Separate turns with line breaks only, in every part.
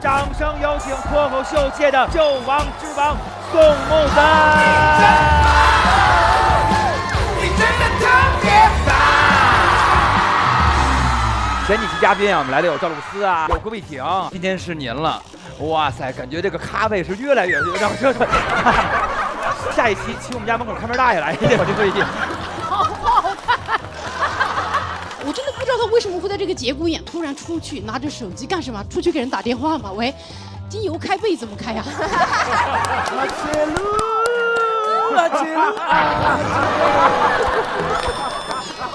掌声有请脱口秀界的救亡之王宋木子。你真的特别棒！前几期嘉宾啊，我们来的有赵露思啊，有郭碧婷，今天是您了。哇塞，感觉这个咖位是越来越让这。下一期请我们家门口看门大爷来，我就最近。
好不好看？我真的不知道他为什么会在这个节骨眼突然出去拿着手机干什么？出去给人打电话吗？喂，经由开背怎么开呀？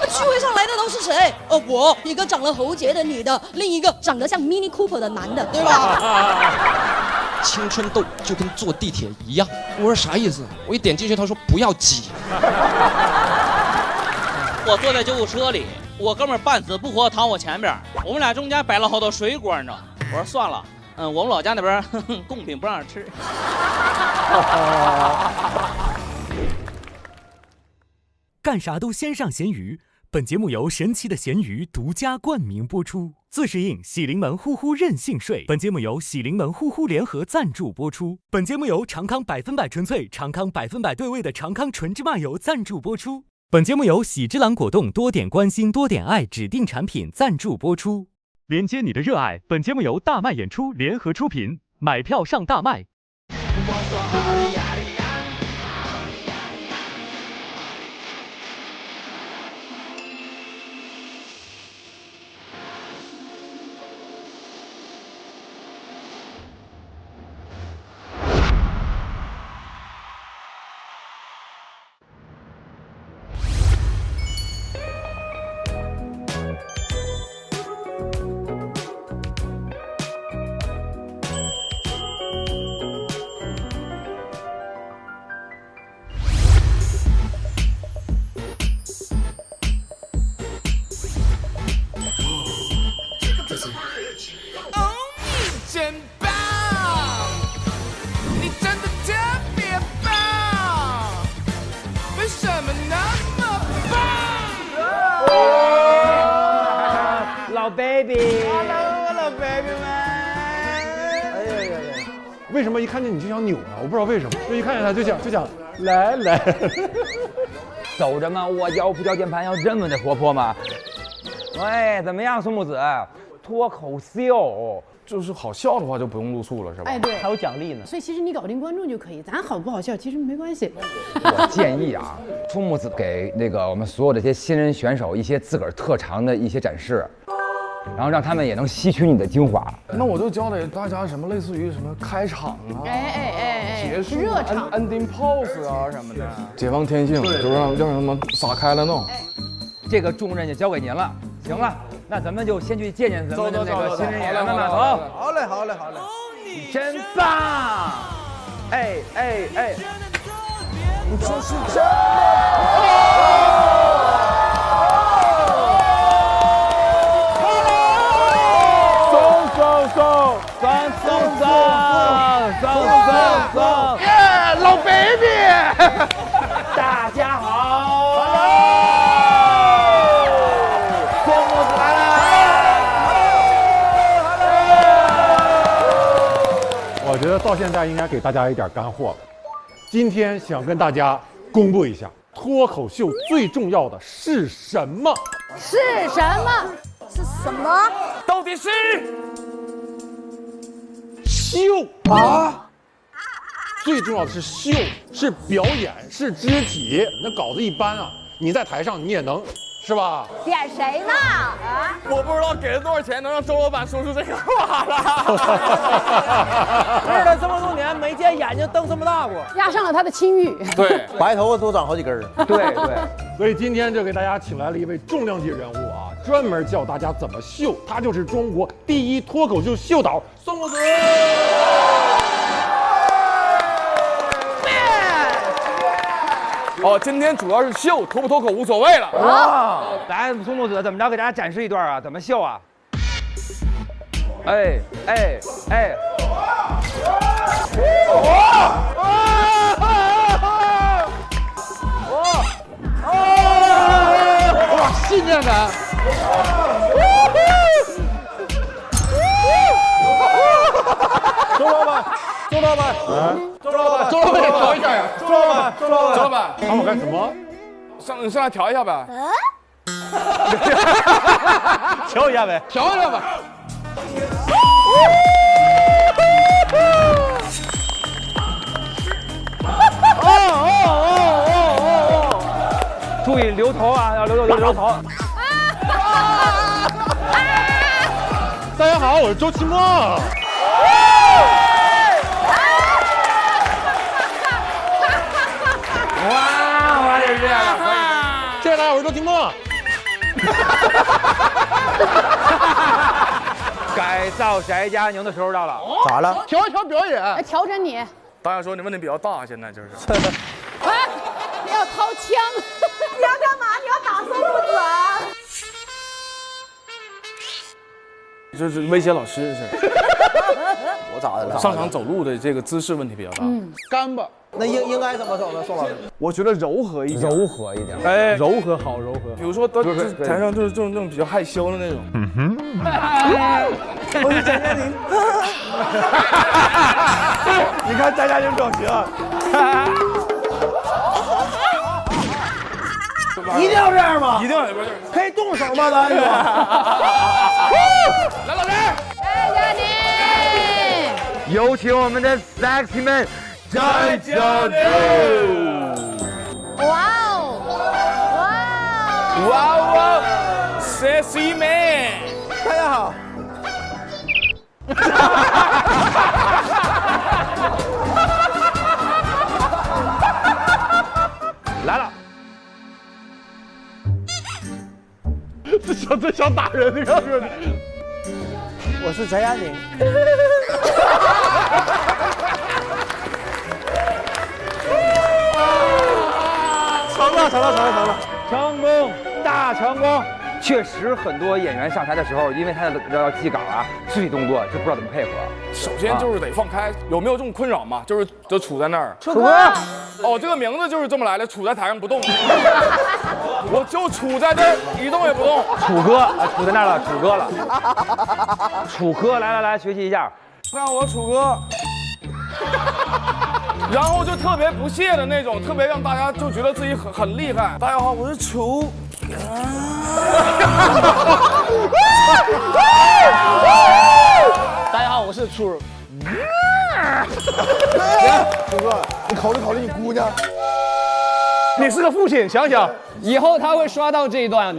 聚会上来的都是谁？我一个长了喉结的女的，另一个长得像 Mini Cooper 的男的，对吧？
青春痘就跟坐地铁一样。我说啥意思？我一点进去，他说不要挤。
我坐在救护车里，我哥们儿半死不活躺我前边，我们俩中间摆了好多水果呢。我说算了，我们老家那边贡品不让吃。
干啥都先上咸鱼。本节目由神奇的咸鱼独家冠名播出，自适应喜临门呼呼任性睡。本节目由喜临门呼呼联合赞助播出。本节目由长康100%纯粹、长康100%对味的长康纯芝麻油赞助播出。本节目由喜之郎果冻多点关心多点爱指定产品赞助播出。连接你的热爱。本节目由大麦演出联合出品，买票上大麦。
老 baby，Hello， 老 baby 们。哎呀，
为什么一看见你就想扭呢？我不知道为什么，就一看见他就想来。
走着吗？我腰不掉键盘要这么的活泼吗？喂，怎么样，宋木子？脱口秀
就是好笑的话就不用露宿了，是吧？
哎，对，
还有奖励呢。
所以其实你搞定观众就可以，咱好不好笑其实没关系。
我建议啊，宋木子给那个我们所有的这些新人选手一些自个儿特长的一些展示。然后让他们也能吸取你的精华。
那我就教给大家什么类似于什么开场啊，结束
热场
ending pose 啊什么的，解放天性，就让他们撒开了弄。
这个重任就交给您了。行了，那咱们就先去见见咱们的那个新人演员们吧。走。
好嘞。
你真棒！哎，
你就是这么
送！耶，老 baby， 大家好，宋木子来
了。我觉得到现在应该给大家一点干货了。今天想跟大家公布一下，脱口秀最重要的是什么？
是什么？
是什么？
到底是
秀啊！最重要的是秀，是表演，是肢体。那稿子一般啊，你在台上你也能，是吧？
点谁呢？啊！
我不知道给了多少钱能让周老板说出这个话来。
认了这么多年，没见眼睛瞪这么大过。
压上了他的清誉。
对，
白头发多长好几根儿。
对，
所以今天就给大家请来了一位重量级人物啊，专门教大家怎么秀。他就是中国第一脱口秀秀导宋木子。
哦，今天主要是秀，脱不脱口无所谓了。
哇，来，宋木子怎么着？给大家展示一段啊，怎么秀啊？哎，
哇，信念感。
你上来调一下呗。
调一下呗，
调一下吧。
注意留头啊，要留头。
大家好，我是周奇墨。
哇，就是这样的，
谢谢大家，我是周奇墨。
改造翟佳宁的时候到了。
咋了？调一调表演。
来调整你。
导演说你问题比较大，现在就是。
哎，你要掏枪。
你要干嘛？你要打宋木子啊？
就是威胁老师是。
我咋的了？
上场走路的这个姿势问题比较大。
干巴。
那应该怎么走呢？宋老师，
我觉得柔和一点，
柔和一点。
哎，柔和好，柔和。
比如说，台上就是这种比较害羞的那种。
我是翟佳宁。你看翟佳宁表情。一定要这样吗？
一定要不是？
可以动手吗，咱？
来，老师。
翟佳宁。
有请我们的 sexy man。翟佳宁！
哇哦！
哇哦 ，sexy man！
大家好。
来了。
这想打人，你看这。
我是翟佳宁。成了！
成功，大成功！确实，很多演员上台的时候，因为他要记稿啊，肢体动作就不知道怎么配合。
首先就是得放开，有没有这种困扰吗？就杵在那儿。
楚哥，
哦，这个名字就是这么来的，杵在台上不动。我就杵在这儿，一动也不动。
楚哥，杵在那儿了，楚哥了。楚哥，来，学习一下。
让我楚哥。然后就特别不屑的那种，特别让大家就觉得自己很厉害。大家好，我是楚。
大家好，我是楚。
楚哥，你考虑你姑娘。
你是个父亲，想想
以后他会刷到这一段。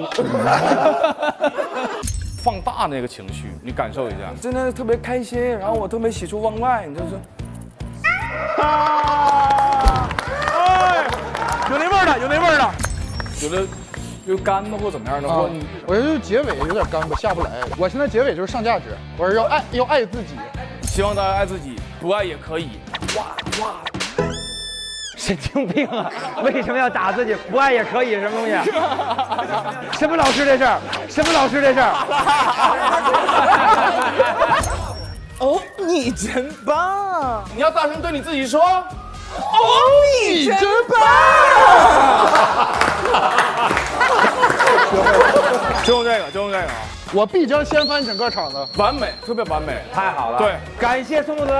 放大那个情绪，你感受一下，真的特别开心，然后我特别喜出望外，你就是。
有那味儿的，
觉得就干巴或怎么样的，
我觉得结尾有点干巴，下不来。我现在结尾就是上价值，我是要爱自己，
希望大家爱自己，不爱也可以。
神经病啊！为什么要打自己？不爱也可以，什么东西？什么老师这事儿？
哦，你真棒！
你要大声对你自己说。
哦，你真棒！
就用这个啊！
我必将掀翻整个场子，
完美，特别完美，
太好了！
对，
感谢宋木子。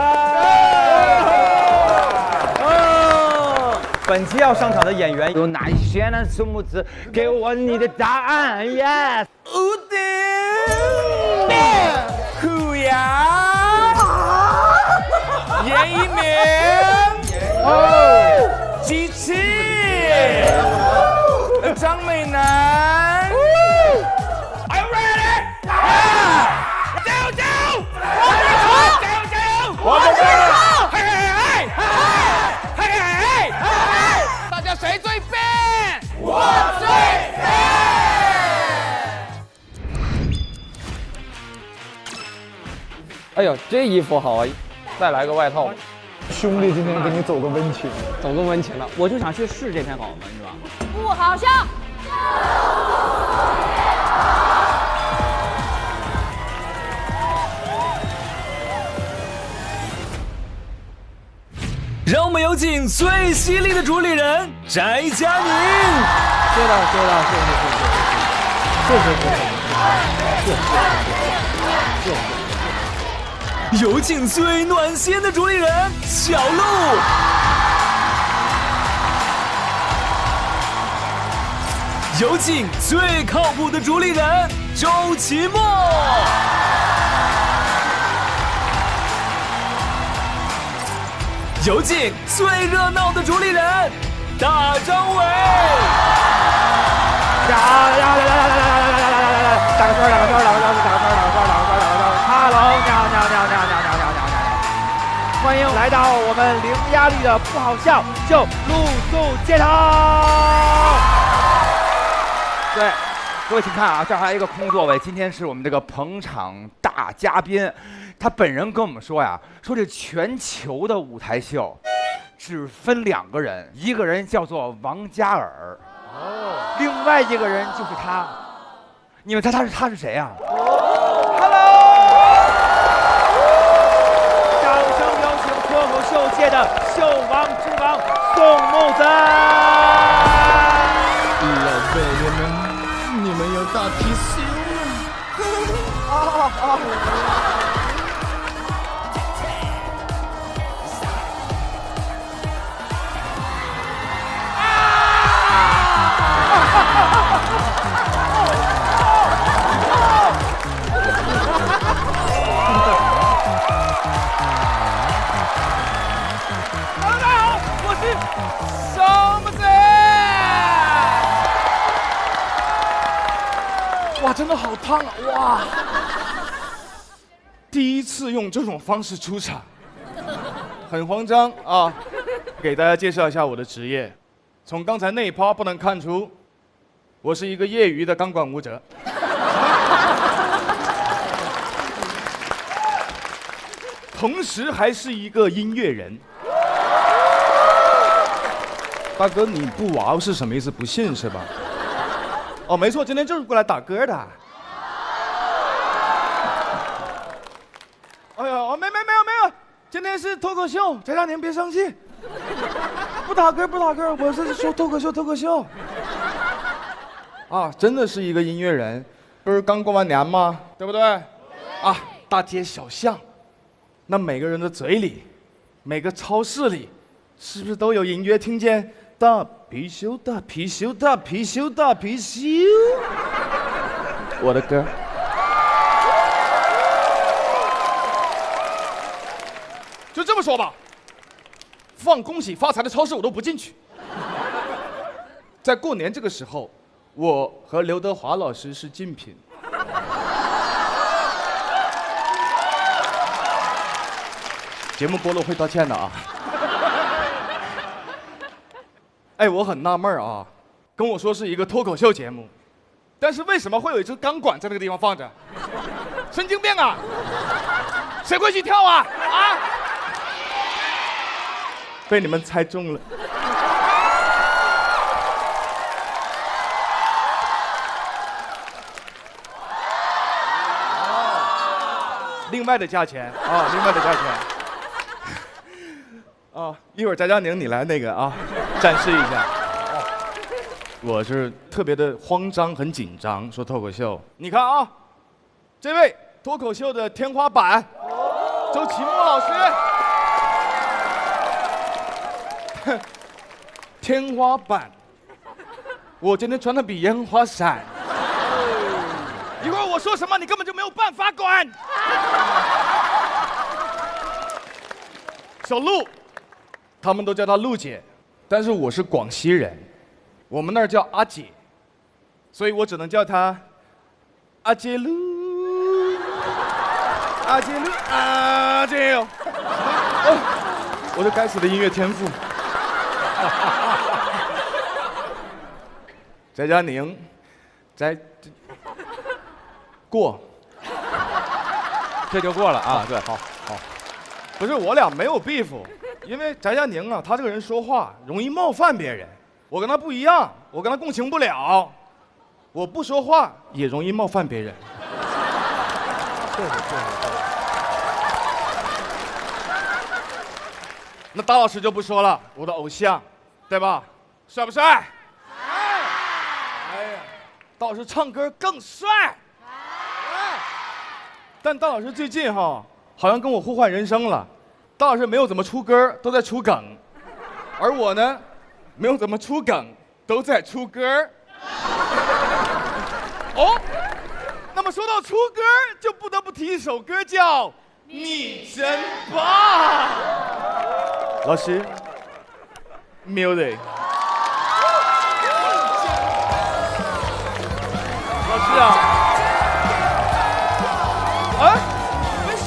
本期要上场的演员有哪一些呢？宋木子，给我你的答案 ，yes。
屋顶，虎牙，
严一鸣，
机器，
张美男。Are you ready？ 加油！我准备了！大家谁最笨？我最笨。
哎呦，这衣服好啊！再来个外套。
兄弟，今天给你走个温情，
了。我就想去试这篇稿子，是吧？
不好笑。
让我们有请最犀利的主理人翟佳宁。
谢谢。
有请最暖心的主理人小鹿。有请最靠谱的主理人周奇墨。有请最热闹的主理人大张伟。
来，打个圈，Hello，你好。欢迎来到我们零压力的不好笑就露宿街头。对，各位请看啊，这儿还有一个空座位。今天是我们这个捧场大嘉宾，他本人跟我们说呀，说这全球的舞台秀只分2个人，一个人叫做王嘉尔，另外一个人就是他。你们猜他是谁呀？Hello， 掌声有请脱口秀界的秀王之王宋木子。
老贝爷们，你们有大貔貅吗？
哇，真的好烫啊！哇，第一次用这种方式出场，很慌张啊。给大家介绍一下我的职业，从刚才那一趴不能看出，我是一个业余的钢管舞者。同时还是一个音乐人。大哥，你不哇哦是什么意思？不信是吧？哦，没错，今天就是过来打歌的。哎呀，没有，今天是脱口秀，翟佳宁别生气，不打歌，我是说脱口秀。啊，真的是一个音乐人，不是刚过完年吗？对不对？啊，大街小巷，那每个人的嘴里，每个超市里，是不是都有隐约听见？大貔貅，大貔貅，大貔貅，大貔貅。我的歌。就这么说吧，放恭喜发财的超市我都不进去。在过年这个时候，我和刘德华老师是竞品。节目播了会道歉的啊。哎，我很纳闷啊，跟我说是一个脱口秀节目，但是为什么会有一只钢管在那个地方放着？神经病啊！谁会去跳啊？啊！被你们猜中了。另外的价钱啊，另外的价钱。啊，一会儿翟佳宁你来那个啊，展示一下。我是特别的慌张，很紧张，说脱口秀。你看啊，这位脱口秀的天花板，周奇墨老师。天花板，我今天穿的比烟花闪。一会儿我说什么，你根本就没有办法管。小鹿。他们都叫她陆姐，但是我是广西人，我们那儿叫阿姐，所以我只能叫她阿姐陆，阿姐陆，阿姐哟。我这该死的音乐天赋。翟佳宁，过，
这就过了啊。
对，好。不是我俩没有 beef。因为翟佳宁啊，他这个人说话容易冒犯别人，我跟他不一样，我跟他共情不了，我不说话也容易冒犯别人。对。那大老师就不说了，我的偶像，对吧？帅不帅？哎呀，大老师唱歌更帅。但大老师最近哈，好像跟我互换人生了。大老师没有怎么出歌，都在出梗，而我呢，没有怎么出梗，都在出歌。哦，那么说到出歌，就不得不提一首歌叫《你真棒》。老师 ，music。老师啊，啊，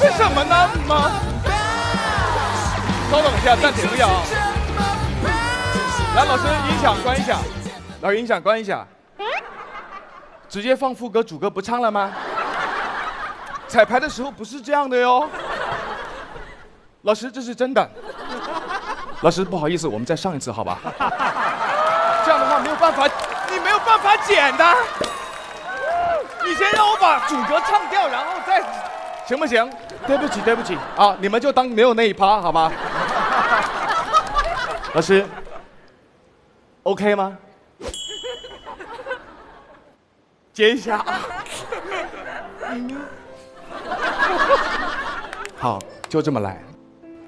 为什么呢？吗？稍等一下，暂停一下啊。来，老师，音响关一下。老师，音响关一下。直接放副歌，主歌不唱了吗？彩排的时候不是这样的哟。老师，这是真的。老师，不好意思，我们再上一次，好吧？这样的话没有办法，你没有办法剪的。你先让我把主歌唱掉，然后再，行不行？对不起，对不起啊，你们就当没有那一趴，好吧？老师 ，OK 吗？接一下啊。好，就这么来，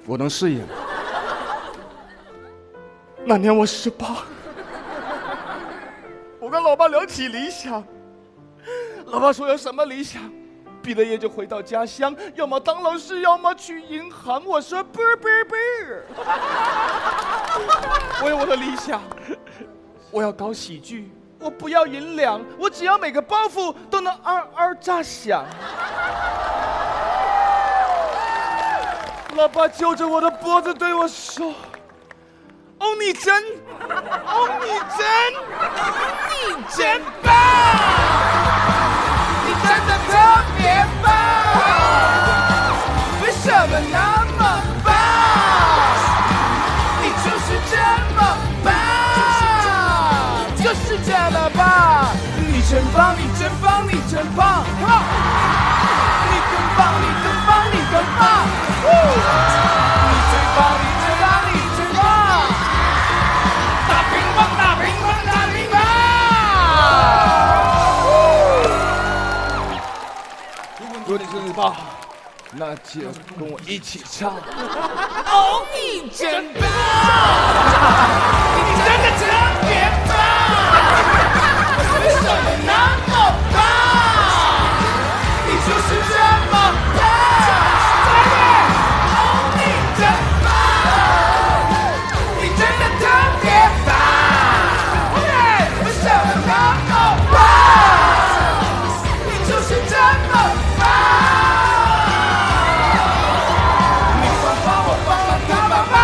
我能适应。那年我18，我跟老爸聊起理想，老爸说有什么理想？毕了业就回到家乡，要么当老师，要么去银行。我说不。我有我的理想，我要搞喜剧，我不要银两，我只要每个包袱都能嗷炸响。老爸揪着我的脖子对我说：“哦，你真棒！你真的特别棒！为什么那么棒？你就是这么棒，就是这么棒！你真棒，你真棒，你真棒！你更棒，你更棒，你更棒！你最棒，你最棒，你最棒！大乒乓，大乒乓，大乒乓！如果你真的棒，那就跟我一起唱。哦，你真棒！你真的特别棒！为什么那么棒？你就是这么棒！哦，你真棒！你真的特别棒！为什么那么棒？你就是这么棒！你棒棒，我棒棒，他棒棒，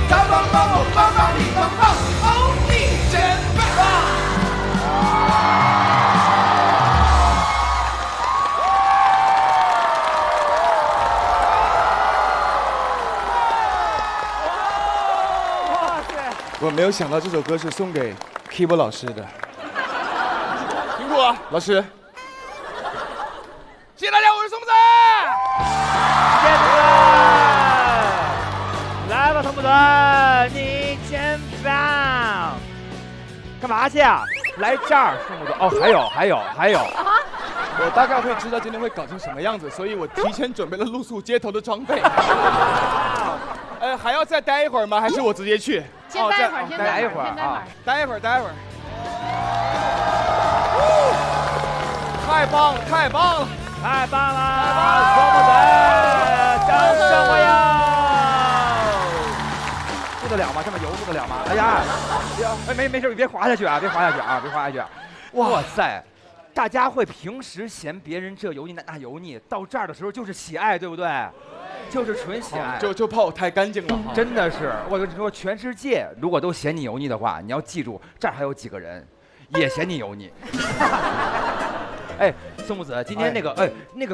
他棒棒，我棒棒，你棒棒，哦，你真棒！我没有想到这首歌是送给 Kibo 老师的，辛苦了，老师。谢谢大家，我是松子。
谢谢松子，来吧，松子，你真棒！干嘛去啊？来这儿，松子。哦，还有。
我大概会知道今天会搞成什么样子，所以我提前准备了露宿街头的装备。还要再待一会儿吗？还是我直接去？
先待一会儿，先待一会儿啊！
待一会儿。太棒了！
松子，掌声欢迎！录得了吗？这么油录得了吗？哎呀，没事，别滑下去啊！哇塞！大家会平时嫌别人这油腻那油腻，到这儿的时候就是喜爱，对不对？就是纯喜爱，
就怕我太干净了。
真的是，我跟你说，全世界如果都嫌你油腻的话，你要记住，这儿还有几个人也嫌你油腻。哎，宋木子，今天那个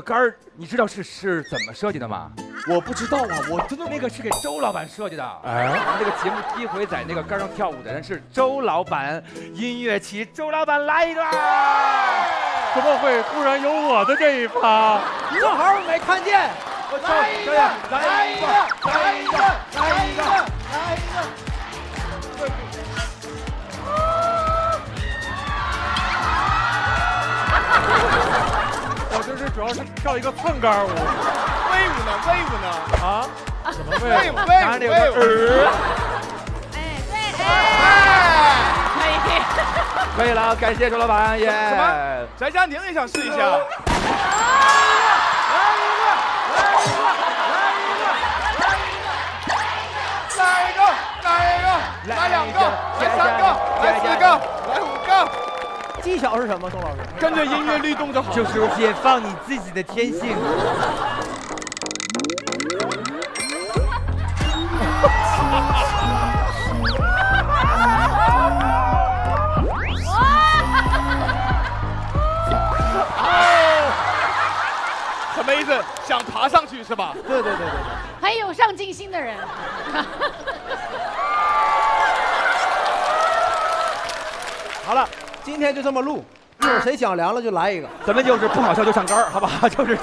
杆儿，你知道是怎么设计的吗？
我不知道啊，我真的
那个是给周老板设计的。哎，那个节目第一回在那个杆上跳舞的人是周老板，音乐起，周老板来一段。
怎么会突然有我的这一趴？
正好没看见。来一个！
我这是主要是跳一个蹭杆舞，
威武呢？
啊？怎么
威武？
哎，对，哎，可以。
可以了，感谢周老板，耶！
什么？翟佳宁也想试一下？来2个，来3个，来4个，来5个。
技巧是什么，宋老师？
跟着音乐律动就好。
就是解放你自己的天性。
什么意思？想爬上去是吧？
对。
很有上进心的人。
好了，今天就这么录，一会儿谁讲凉了就来一个。
咱们就是不好笑就上杆儿，好不好？就是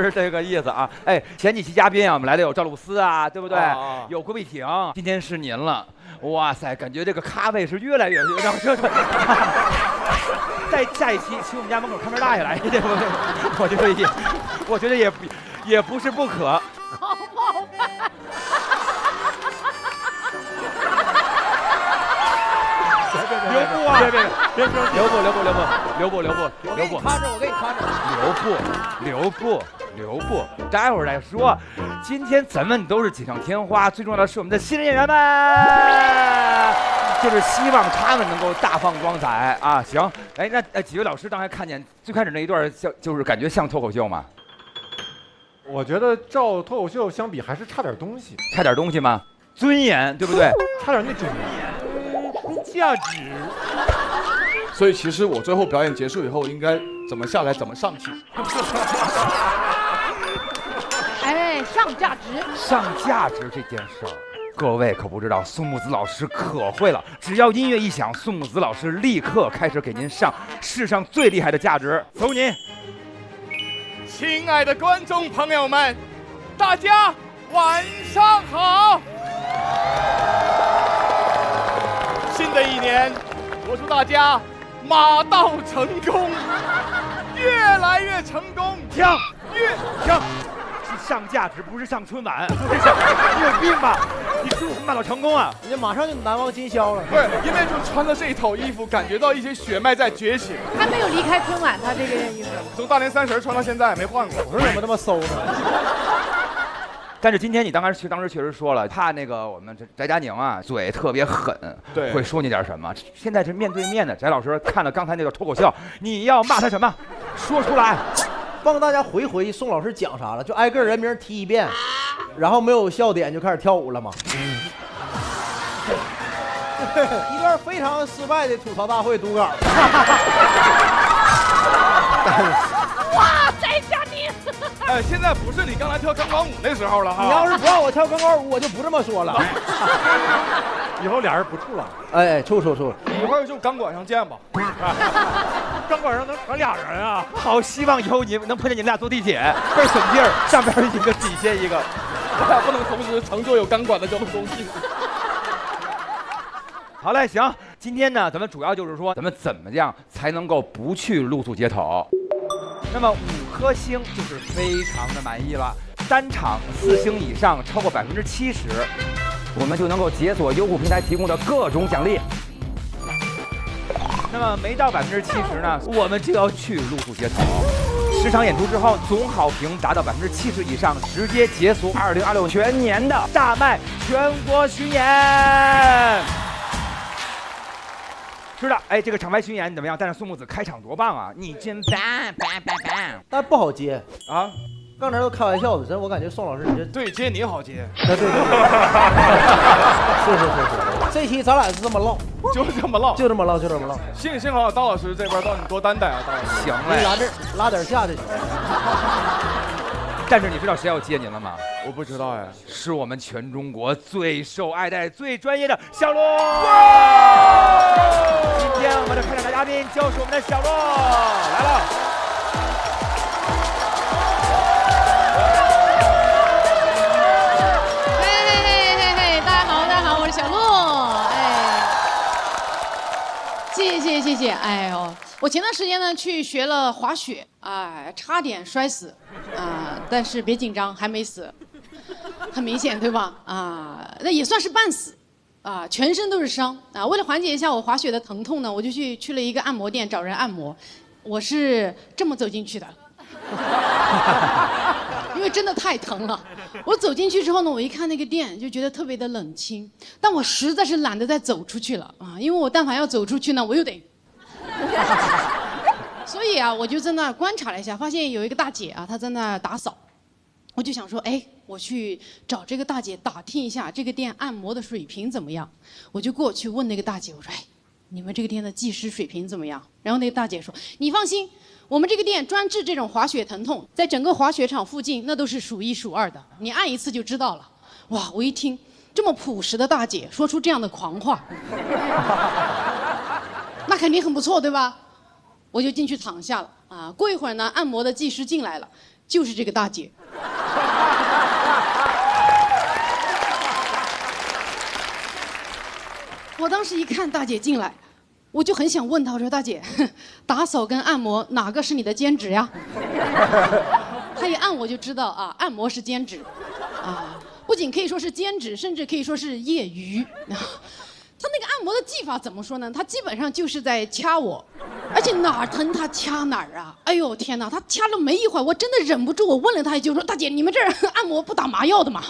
这个意思啊！哎，前几期嘉宾啊，我们来的有赵露思啊，对不对？有郭碧婷，今天是您了。哇塞，感觉这个咖位是越来越让这。再下一期请我们家门口看门大爷来，我觉得也不是不可。
好冒犯。
留步啊！别留步！
我给你看着。
留步！待会儿再说。今天咱们都是锦上添花，最重要的是我们的新人演员们，就是希望他们能够大放光彩啊！行，哎，那几位老师刚才看见最开始那一段就是感觉像脱口秀吗？
我觉得照脱口秀相比还是差点东西。
差点东西吗？尊严，对不对？
差点那种价值。
所以其实我最后表演结束以后，应该怎么下来怎么上去。
哎，上价值。
上价值这件事儿，各位可不知道，宋木子老师可会了。只要音乐一响，宋木子老师立刻开始给您上世上最厉害的价值。走您！
亲爱的观众朋友们，大家晚上好！新的一年，我祝大家马到成功，越来越成功。
停！是上价值，不是上春晚。你有病吧？你祝福马到成功啊！
你马上就难忘今宵了。
不是，因为就穿着这一套衣服，感觉到一些血脉在觉醒。
还没有离开春晚，他这个衣服
从大年30穿到现在没换过。
我说怎么那么馊呢？
但是今天你当时确实说了，怕那个我们翟佳宁啊嘴特别狠，
对，
会说你点什么。现在是面对面的，翟老师看了刚才那个脱口秀，你要骂他什么？说出来，
帮大家回忆宋老师讲啥了，就挨个人名提一遍，然后没有笑点就开始跳舞了嘛。一段非常失败的吐槽大会读稿。
哇，翟佳宁！
哎，现在不是你刚才跳钢管舞那时候了哈。
你要是不让我跳钢管舞，我就不这么说了。
以后俩人不处了。
哎，处。
一会儿就钢管上见吧。
钢管上能传俩人啊！好希望以后你能碰见你们俩坐地铁，倍儿省劲儿，上边一个底下一个，
我俩不能同时乘坐有钢管的交通工具。
好嘞，行，今天呢，咱们主要就是说，咱们怎么样才能够不去露宿街头？那么5颗星就是非常的满意了，单场4星以上超过70%，我们就能够解锁优酷平台提供的各种奖励。那么没到70%呢，我们就要去露宿街头。10场演出之后，总好评达到70%以上，直接解锁2026全年的大麦全国巡演。是的，哎，这个厂牌巡演怎么样？但是宋木子开场多棒啊！你真棒！
但不好接
啊！
刚才都开玩笑的，真我感觉宋老师你这
对接你好接。
对。是。这期咱俩是这么唠，
就这么唠。幸好刀老师这边让你多担待啊，刀老师。
行嘞，
拉点架就行。
但是你知道谁要接您了吗？
我不知道呀，
是我们全中国最受爱戴、最专业的小洛。今天我们的开场大嘉宾就是我们的小洛来了。
嘿，大家好，我是小洛。哎，谢谢。哎呦，我前段时间呢去学了滑雪，哎，差点摔死，但是别紧张，还没死，很明显对吧？那也算是半死。啊，全身都是伤啊。为了缓解一下我滑雪的疼痛呢，我就去了一个按摩店找人按摩。我是这么走进去的，因为真的太疼了。我走进去之后呢，我一看那个店就觉得特别的冷清，但我实在是懒得再走出去了啊，因为我但凡要走出去呢，我又得。所以啊，我就在那观察了一下，发现有一个大姐啊，她在那打扫。我就想说，哎，我去找这个大姐打听一下这个店按摩的水平怎么样。我就过去问那个大姐，我说，哎，你们这个店的技师水平怎么样？然后那个大姐说，你放心，我们这个店专治这种滑雪疼痛，在整个滑雪场附近那都是数一数二的，你按一次就知道了。哇，我一听这么朴实的大姐说出这样的狂话，那肯定很不错，对吧？我就进去躺下了啊。过一会儿呢，按摩的技师进来了，就是这个大姐。我当时一看大姐进来，我就很想问她，我说大姐，打扫跟按摩哪个是你的兼职呀？她一按我就知道啊，按摩是兼职，啊，不仅可以说是兼职，甚至可以说是业余。他那个按摩的技法怎么说呢？他基本上就是在掐我，而且哪儿疼他掐哪儿啊！哎呦天哪，他掐了没一会儿，我真的忍不住，我问了他一句，说大姐，你们这儿按摩不打麻药的吗？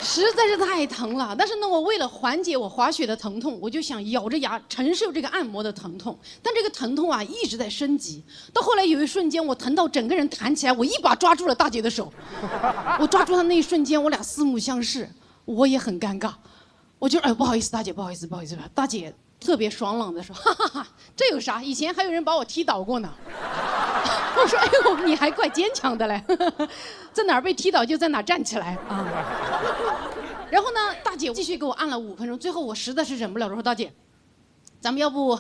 实在是太疼了，但是呢，我为了缓解我滑雪的疼痛，我就想咬着牙承受这个按摩的疼痛。但这个疼痛啊一直在升级，到后来有一瞬间，我疼到整个人弹起来，我一把抓住了大姐的手。我抓住她那一瞬间，我俩四目相视，我也很尴尬。我就不好意思，大姐，不好意思，不好意思吧。大姐特别爽朗的说，哈哈哈，这有啥？以前还有人把我踢倒过呢。我说，哎呦，你还怪坚强的嘞，在哪儿被踢倒就在哪儿站起来啊。然后呢，大姐继续给我按了5分钟，最后我实在是忍不了了，说大姐，咱们要不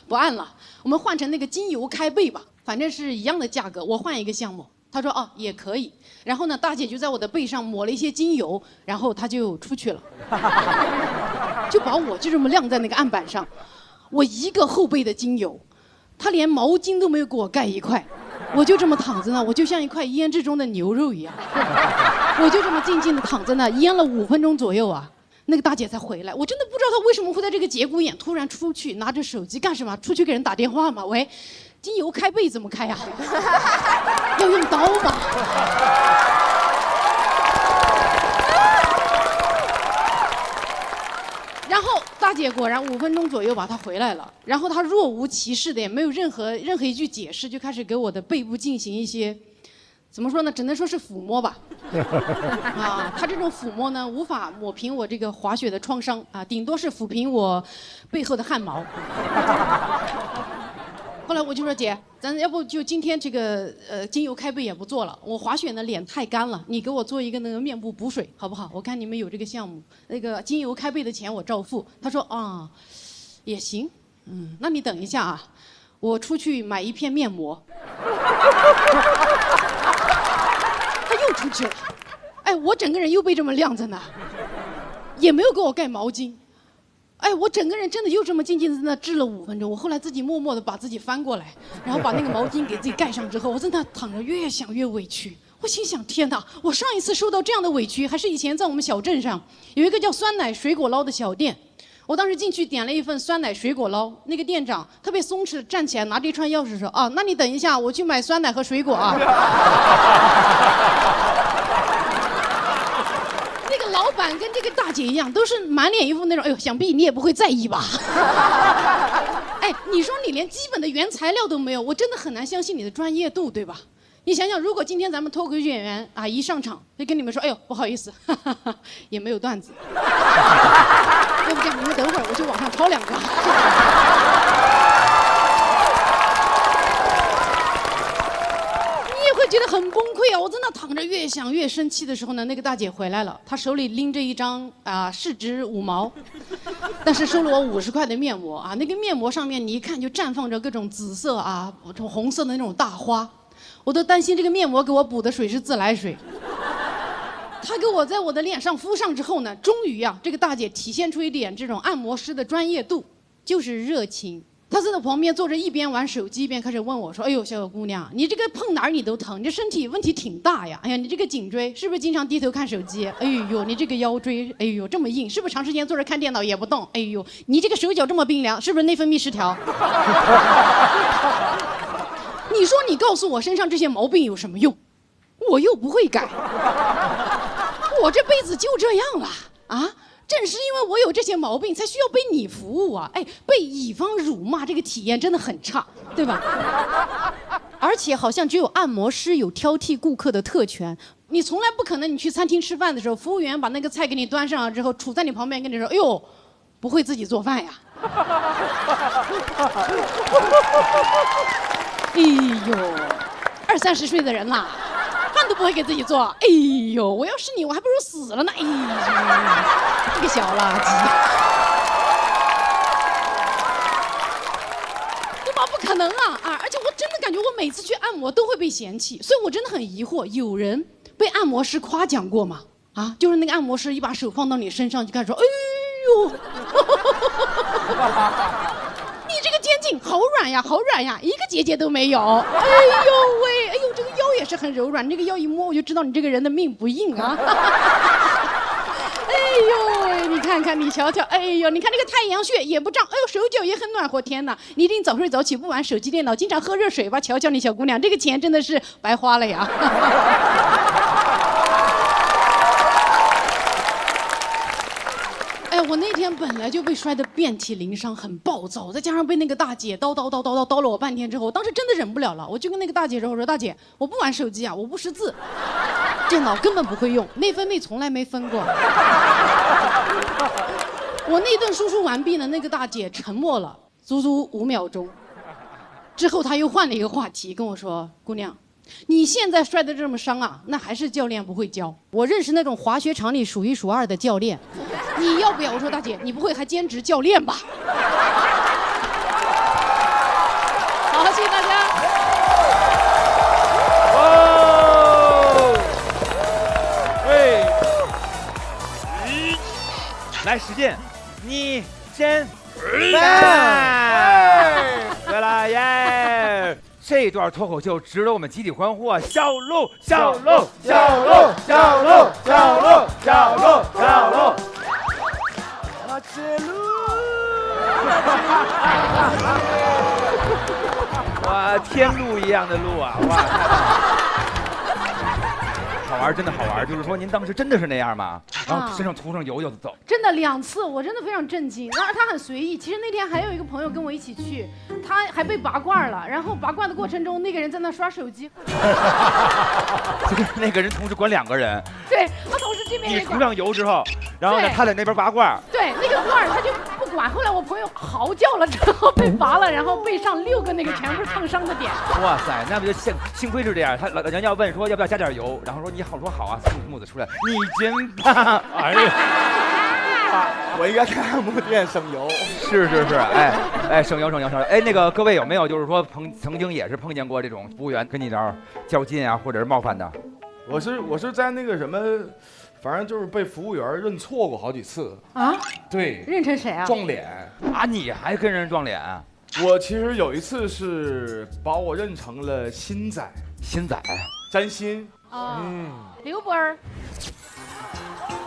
按了，我们换成那个精油开背吧，反正是一样的价格，我换一个项目。她说哦也可以。然后呢，大姐就在我的背上抹了一些精油，然后她就出去了，就把我就这么晾在那个案板上，我一个后背的精油，她连毛巾都没有给我盖一块。我就这么躺着呢，我就像一块腌制中的牛肉一样，我就这么静静的躺在那，腌了5分钟左右啊，那个大姐才回来。我真的不知道她为什么会在这个节骨眼突然出去，拿着手机干什么？出去给人打电话吗？喂，精油开背怎么开呀？要用刀吗？然后大姐果然5分钟左右吧，她回来了。然后她若无其事的，也没有任何一句解释，就开始给我的背部进行一些，怎么说呢？只能说是抚摸吧。啊，她这种抚摸呢，无法抹平我这个滑雪的创伤啊，顶多是抚平我背后的汗毛。后来我就说姐，咱要不就今天这个精油开背也不做了，我滑雪呢脸太干了，你给我做一个那个面部补水好不好？我看你们有这个项目，那个精油开背的钱我照付。他说啊，也行，那你等一下啊，我出去买一片面膜。他又出去了，哎，我整个人又被这么晾在那，也没有给我盖毛巾。哎，我整个人真的又这么静静在那支了5分钟。我后来自己默默地把自己翻过来，然后把那个毛巾给自己盖上之后，我在那躺着，越想越委屈。我心想，天哪！我上一次受到这样的委屈，还是以前在我们小镇上有一个叫酸奶水果捞的小店。我当时进去点了一份酸奶水果捞，那个店长特别松弛地站起来，拿着一串钥匙说：“啊，那你等一下，我去买酸奶和水果啊。”老板跟这个大姐一样，都是满脸一副那种，哎呦，想必你也不会在意吧？哎，你说你连基本的原材料都没有，我真的很难相信你的专业度，对吧？你想想，如果今天咱们脱口秀演员啊一上场就跟你们说，哎呦，不好意思，也没有段子，要不这样，你们等会儿我去网上抄2个。觉得很崩溃啊！我在那躺着，越想越生气的时候呢，那个大姐回来了，她手里拎着一张市值5毛，但是收了我50块的面膜啊。那个面膜上面你一看就绽放着各种紫色啊、红色的那种大花，我都担心这个面膜给我补的水是自来水。她给我在我的脸上敷上之后呢，终于啊，这个大姐体现出一点这种按摩师的专业度，就是热情他在那旁边坐着，一边玩手机一边开始问我说：“哎呦，小姑娘，你这个碰哪儿你都疼，你这身体问题挺大呀！哎呀，你这个颈椎是不是经常低头看手机？哎呦，你这个腰椎，哎呦这么硬，是不是长时间坐着看电脑也不动？哎呦，你这个手脚这么冰凉，是不是内分泌失调？你说你告诉我身上这些毛病有什么用？我又不会改，我这辈子就这样了啊！”正是因为我有这些毛病，才需要被你服务啊！哎，被乙方辱骂，这个体验真的很差，对吧？而且好像只有按摩师有挑剔顾客的特权，你从来不可能，你去餐厅吃饭的时候，服务员把那个菜给你端上了之后，杵在你旁边跟你说：“哎呦，不会自己做饭呀？”哎呦，20-30岁的人啦。饭都不会给自己做，哎呦，我要是你，我还不如死了呢！哎呦，这个小垃圾，对吧？不可能啊！而且我真的感觉我每次去按摩都会被嫌弃，所以我真的很疑惑，有人被按摩师夸奖过吗？啊，就是那个按摩师一把手放到你身上就开始说：“哎呦。”你这个肩颈好软呀，好软呀，一个结节都没有。哎呦喂，哎呦，这个腰也是很柔软，这个腰一摸我就知道你这个人的命不硬啊。哎呦喂，你看看，你瞧瞧，哎呦，你看这个太阳穴也不胀，哎呦，手脚也很暖和。天哪，你一定早睡早起，不玩手机电脑，经常喝热水吧。瞧瞧你小姑娘，这个钱真的是白花了呀。哎，我那天本来就被摔得遍体鳞伤，很暴躁，再加上被那个大姐叨了我半天之后，我当时真的忍不了了，我就跟那个大姐说：“我说大姐，我不玩手机啊，我不识字，电脑根本不会用，内分泌从来没分过。”我那顿输出完毕呢，那个大姐沉默了足足5秒钟，之后她又换了一个话题跟我说：“姑娘。”你现在摔得这么伤啊，那还是教练不会教。我认识那种滑雪场里数1数2的教练，你要不要？我说大姐，你不会还兼职教练吧？好，谢谢大家。
哦，哎，来实践，你先来，对了耶！这段脱口秀值得我们集体欢呼啊！小鹿，小鹿，小鹿，小鹿，小鹿，小鹿，小鹿。马切路，哇，天路一样的路啊！哇，好玩，真的好玩。就是说，您当时真的是那样吗？然后身上涂上油就走。
真的2次，我真的非常震惊。然而他很随意。其实那天还有一个朋友跟我一起去，他还被拔罐了。然后拔罐的过程中，那个人在那刷手机。
那个人同时管2个人。
对，他同时这边
你涂上油之后，然后呢，他在那边拔罐。
对，那个罐他就不管。后来我朋友嚎叫了之后被拔了，然后背上6个那个全部是烫伤的点。
哇塞，那不就幸亏是这样。他老人要问说要不要加点油，然后说你好，说好啊，木子出来，你真棒！哎呀，
我应该在按摩店省油。
是，哎，省油。哎，那个各位有没有就是说曾经也是碰见过这种服务员跟你这儿较劲啊，或者是冒犯的？
我是在那个什么，反正就是被服务员认错过好几次
啊。
对，
认成谁啊？
撞脸
啊！你还跟人撞脸？
我其实有一次是把我认成了新仔，占星。
刘波儿，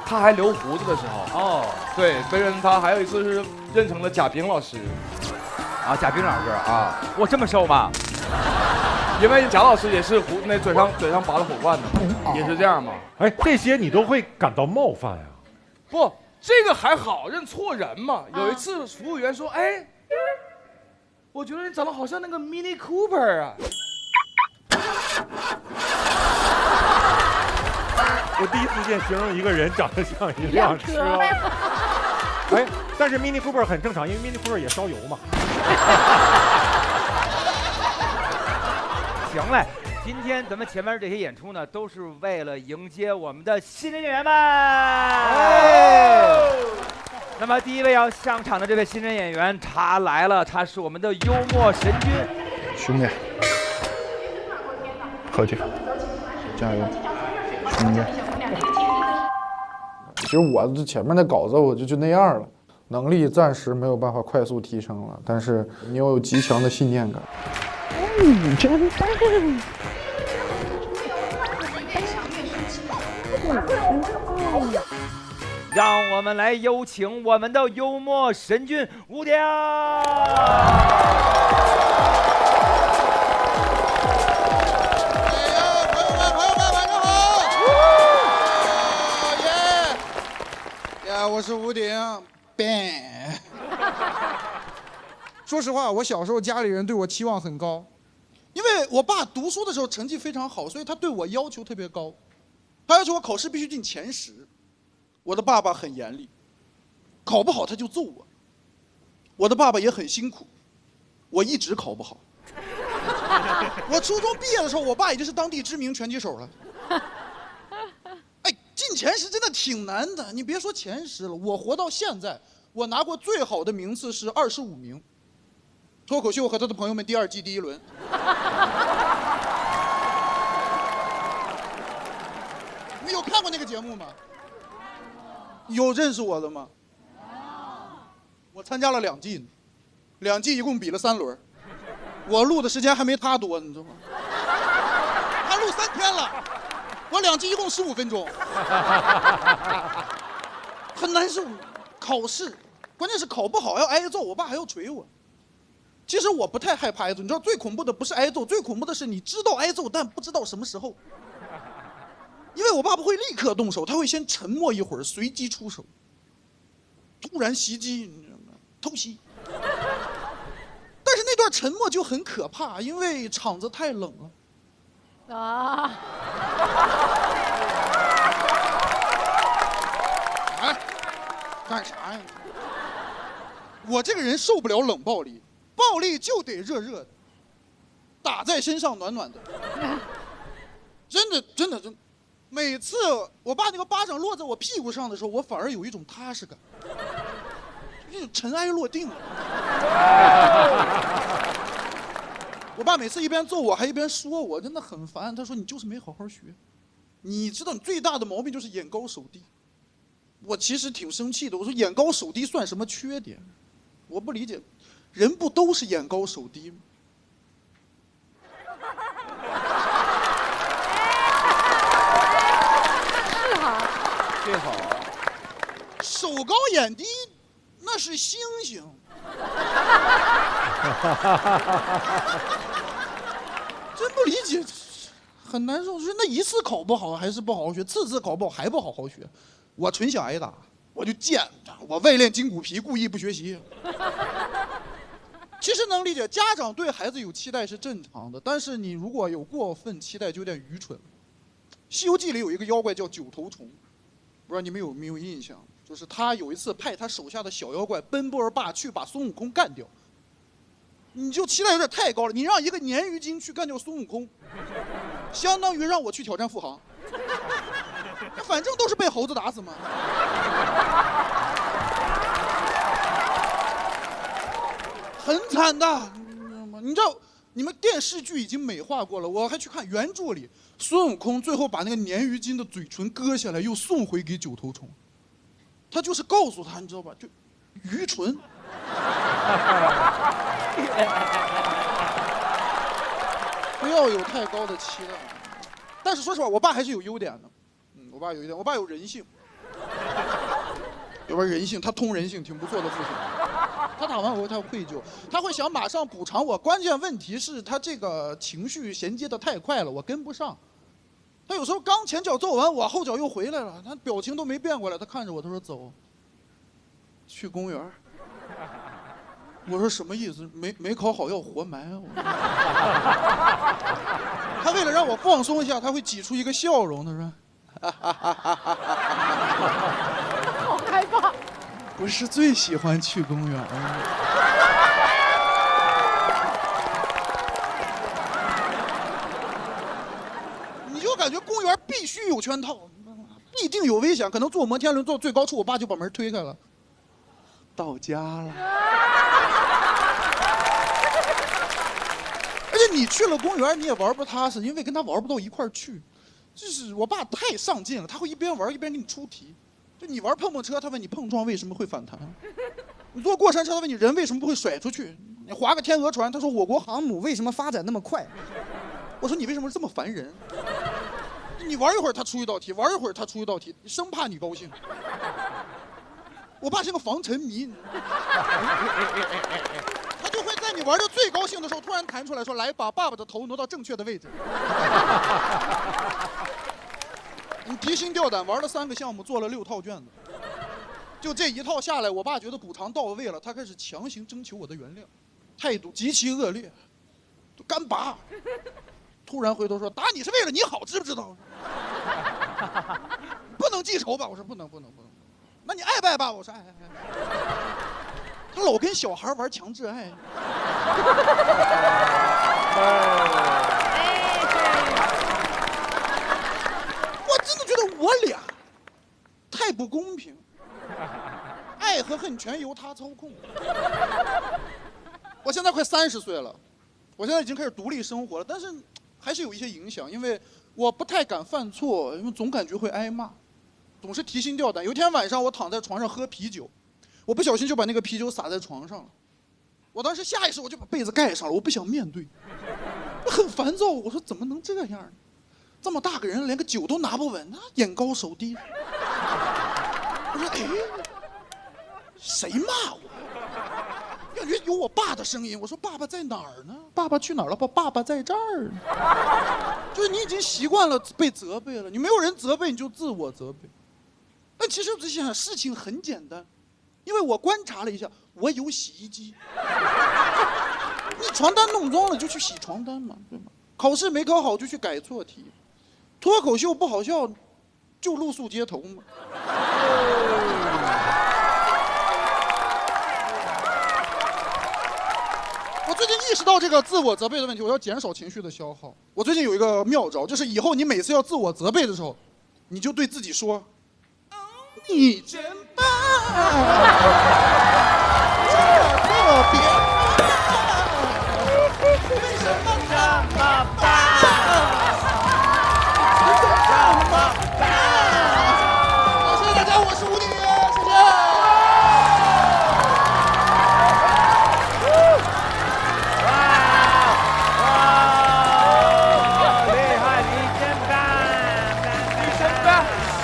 他还留胡子的时候哦，对，被认他还有一次是认成了贾冰老师，
啊，贾冰老师啊，我这么瘦吗？
因为贾老师也是那嘴上拔了火罐的，也是这样嘛。
哎，这些你都会感到冒犯呀？
不，这个还好，认错人嘛。有一次服务员说：“哎，我觉得你长得好像那个 Mini Cooper 啊。”
我第一次见形容一个人长得像一辆车。哎，但是 Mini Cooper 很正常，因为 Mini Cooper 也烧油嘛。
行嘞，今天咱们前面这些演出呢，都是为了迎接我们的新人演员们。那么第一位要上场的这位新人演员，他来了，他是我们的幽默神君。
兄弟，客气，加油，兄弟。其实我这前面那稿子我就那样了，
能力暂时没有办法快速提升了，但是你又有极强的信念感。
真棒！
让我们来有请我们的幽默神君吴鼎。
我是吴鼎 ，bang。说实话，我小时候家里人对我期望很高，因为我爸读书的时候成绩非常好，所以他对我要求特别高，他要求我考试必须进前10。我的爸爸很严厉，考不好他就揍我。我的爸爸也很辛苦，我一直考不好。我初中毕业的时候，我爸已经是当地知名拳击手了。进前10真的挺难的，你别说前10了，我活到现在，我拿过最好的名次是25名。脱口秀和他的朋友们第2季第1轮。你有看过那个节目吗？有认识我的吗？我参加了2季呢，2季一共比了3轮，我录的时间还没他多，你知道吗？他录3天了。我2季一共15分钟，很难受。考试，关键是考不好要挨揍，我爸还要捶我。其实我不太害怕挨揍，你知道最恐怖的不是挨揍，最恐怖的是你知道挨揍，但不知道什么时候。因为我爸不会立刻动手，他会先沉默一会儿，随机出手，突然袭击，你知道吗？偷袭。但是那段沉默就很可怕，因为场子太冷了。啊！哎，干啥呀？我这个人受不了冷暴力，暴力就得热热的，打在身上暖暖的。真的，每次我爸那个巴掌落在我屁股上的时候，我反而有一种踏实感，一种尘埃落定。我爸每次一边揍我还一边说我，真的很烦。他说你就是没好好学，你知道你最大的毛病就是眼高手低。我其实挺生气的，我说眼高手低算什么缺点？我不理解，人不都是眼高手低吗？
是哈，
这好。手高眼低，那是猩猩。真不理解，很难受。就是那一次考不好还是不好好学，次次考不好还不好好学，我纯想挨打，我就贱，我外练筋骨皮，故意不学习。其实能理解，家长对孩子有期待是正常的，但是你如果有过分期待，就有点愚蠢了。《西游记》里有一个妖怪叫九头虫，不知道你们有没有印象？就是他有一次派他手下的小妖怪奔波而霸去把孙悟空干掉。你就期待有点太高了，你让一个鲶鱼精去干掉孙悟空，相当于让我去挑战付航，反正都是被猴子打死嘛。很惨的，你知道你们电视剧已经美化过了，我还去看原著里，孙悟空最后把那个鲶鱼精的嘴唇割下来，又送回给九头虫，他就是告诉他，你知道吧，就愚蠢。不要有太高的期待，但是说实话，我爸还是有优点的。我爸有一点，我爸有人性，有点人性，他通人性，挺不错的父亲。他打完我，他愧疚，他会想马上补偿我。关键问题是他这个情绪衔接的太快了，我跟不上。他有时候刚前脚揍完我，后脚又回来了，他表情都没变过来。他看着我，他说：“走，去公园。”我说什么意思？没考好要活埋我。他为了让我放松一下，他会挤出一个笑容。他说：“
好害怕。”
不是最喜欢去公园吗？你就感觉公园必须有圈套，必定有危险，可能坐摩天轮坐最高处，我爸就把门推开了。到家了。而且你去了公园，你也玩不踏实，因为跟他玩不到一块儿去。就是我爸太上进了，他会一边玩一边给你出题。就你玩碰碰车，他问你碰撞为什么会反弹；你坐过山车，他问你人为什么不会甩出去；你划个天鹅船，他说我国航母为什么发展那么快。我说你为什么这么烦人？你玩一会儿他出一道题，玩一会儿他出一道题，生怕你高兴。我爸是个防尘迷，他就会在你玩的最高兴的时候突然弹出来说：“来，把爸爸的头挪到正确的位置。”你提心吊胆玩了3个项目，做了6套卷子，就这一套下来，我爸觉得补偿到位了，他开始强行征求我的原谅，态度极其恶劣，都干拔。突然回头说：“打你是为了你好，知不知道？不能记仇吧？”我说：“不能。那你爱不爱爸？”我说：“爱。”他老跟小孩玩强制爱。我真的觉得我俩太不公平，爱和恨全由他操控。我现在快30岁了，我现在已经开始独立生活了，但是还是有一些影响，因为我不太敢犯错，因为总感觉会挨骂，总是提心吊胆。有一天晚上，我躺在床上喝啤酒，我不小心就把那个啤酒洒在床上了。我当时下意识我就把被子盖上了，我不想面对，我很烦躁。我说怎么能这样呢？这么大个人连个酒都拿不稳，眼高手低。我说哎，谁骂我？感觉有我爸的声音。我说爸爸在哪儿呢？爸爸去哪儿了？爸爸在这儿呢。就是你已经习惯了被责备了，你没有人责备你就自我责备。但其实我想事情很简单，因为我观察了一下，我有洗衣机。你床单弄脏了就去洗床单嘛，对吗？考试没考好就去改错题，脱口秀不好笑就露宿街头嘛。我最近意识到这个自我责备的问题，我要减少情绪的消耗。我最近有一个妙招，就是以后你每次要自我责备的时候，你就对自己说：“你真棒，特别棒，为什么这么棒？这么棒！”好，谢谢大家，我是吴鼎元，谢谢。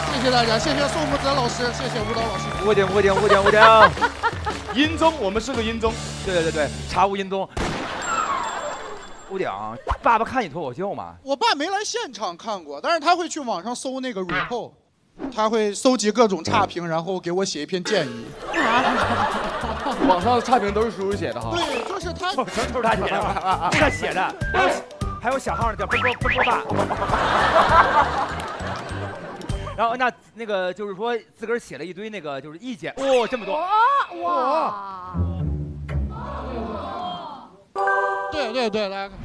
谢谢大家，谢谢宋木泽老师，谢谢舞蹈老师。
吴鼎。
音综，我们是个音综。
对，查无音综。吴鼎，爸爸看你脱口秀吗？
我爸没来现场看过，但是他会去网上搜那个 report， 他会搜集各种差评，然后给我写一篇建议。
网上的差评都是叔叔写的哈。
对，就是他，
全都是他写的，都是他写的。还有小号的叫奔波爸。然后那个就是说自个儿写了一堆那个就是意见，这么多，
哇！
对，来看，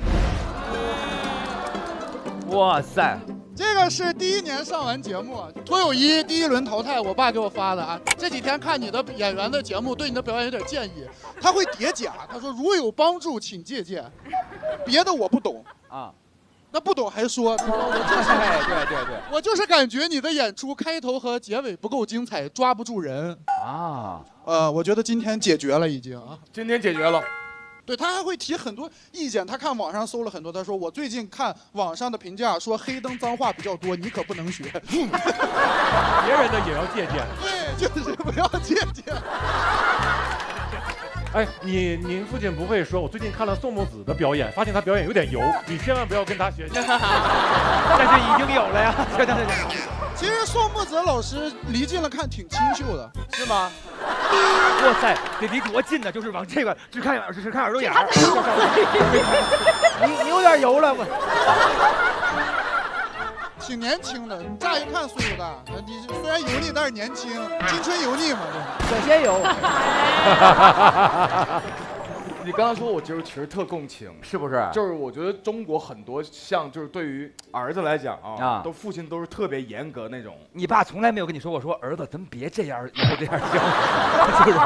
哇塞！
这个是第1年上完节目，脱友1第1轮淘汰，我爸给我发的啊。这几天看你的演员的节目，对你的表演有点建议。他会叠甲，他说如有帮助请借鉴，别的我不懂啊。那不懂还说，对，我就是感觉你的演出开头和结尾不够精彩，抓不住人啊。我觉得今天解决了已经啊，
今天解决了。
对，他还会提很多意见，他看网上搜了很多，他说我最近看网上的评价说黑灯脏话比较多，你可不能学。别人
的也要借鉴。
对，就是不要借鉴。
哎，您父亲不会说，我最近看了宋木子的表演，发现他表演有点油，你千万不要跟他学习。
但是已经有了呀。
其实宋木子老师离近了看挺清秀的，
是吗？哇塞，得离多近呢？就是往这个只看耳朵眼儿。你有点油了，我。
挺年轻的，乍一看岁数大。你虽然油腻，但是年轻，青春油腻嘛，
小鲜油。
你刚刚说，我其实特共情，
是不是？
就是我觉得中国很多像就是对于儿子来讲啊，都父亲都是特别严格那种。
你爸从来没有跟你说过说儿子，咱们别这样，以后这样教。就是。